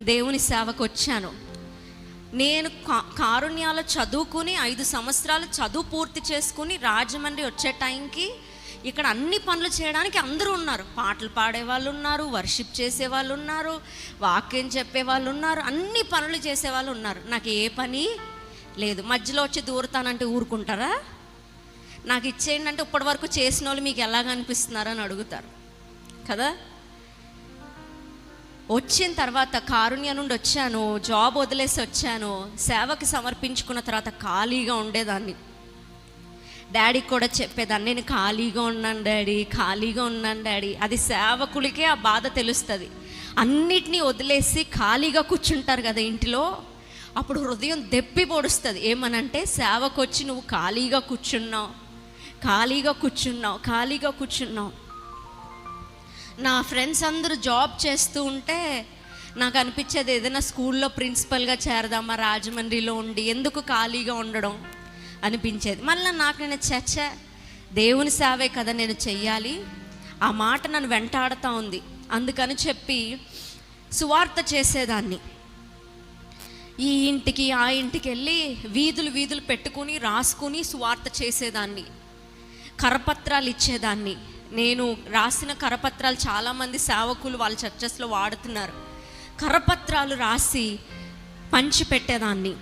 దేవుని సేవకు వచ్చాను. నేను కారుణ్యాలు చదువుకుని 5 సంవత్సరాలు చదువు పూర్తి చేసుకుని రాజమండ్రి వచ్చే టైంకి ఇక్కడ అన్ని పనులు చేయడానికి అందరూ ఉన్నారు. పాటలు పాడే వాళ్ళు ఉన్నారు, వర్షిప్ చేసే వాళ్ళు ఉన్నారు, వాక్యం చెప్పే వాళ్ళు ఉన్నారు, అన్ని పనులు చేసే వాళ్ళు ఉన్నారు. నాకు ఏ పని లేదు. మధ్యలో వచ్చి దూరుతానంటే ఊరుకుంటారా? నాకు ఇచ్చేయండి అంటే ఇప్పటి వరకు చేసిన వాళ్ళు మీకు ఎలాగ అనిపిస్తున్నారని అడుగుతారు కదా. వచ్చిన తర్వాత కారుణ్య నుండి వచ్చాను, జాబ్ వదిలేసి వచ్చాను. సేవకి సమర్పించుకున్న తర్వాత ఖాళీగా ఉండేదాన్ని. డాడీకి కూడా చెప్పేదాన్ని, నేను ఖాళీగా ఉన్నాను డాడీ, ఖాళీగా ఉన్నాను డాడీ. అది సేవకులకే ఆ బాధ తెలుస్తుంది. అన్నిటినీ వదిలేసి ఖాళీగా కూర్చుంటారు కదా ఇంటిలో, అప్పుడు హృదయం దెప్పి పొడుస్తుంది. ఏమనంటే సేవకు వచ్చి నువ్వు ఖాళీగా కూర్చున్నావు, ఖాళీగా కూర్చున్నావు, ఖాళీగా కూర్చున్నావు. నా ఫ్రెండ్స్ అందరూ జాబ్ చేస్తూ ఉంటే నాకు అనిపించేది, ఏదైనా స్కూల్లో ప్రిన్సిపల్గా చేరదామా రాజమండ్రిలో ఉండి, ఎందుకు ఖాళీగా ఉండడం అనిపించేది. మళ్ళీ నాకు నేను దేవుని సేవే కదా నేను చెయ్యాలి, ఆ మాట నన్ను వెంటాడుతూ ఉంది. అందుకని చెప్పి సువార్త చేసేదాన్ని. ఈ ఇంటికి ఆ ఇంటికి వెళ్ళి వీధులు పెట్టుకుని రాసుకుని సువార్త చేసేదాన్ని. కరపత్రాలు ఇచ్చేదాన్ని. నేను రాసిన కరపత్రాలు చాలామంది సేవకులు వాళ్ళ చర్చెస్లో వాడుతున్నారు. కరపత్రాలు రాసి పంచి పెట్టేదాన్ని.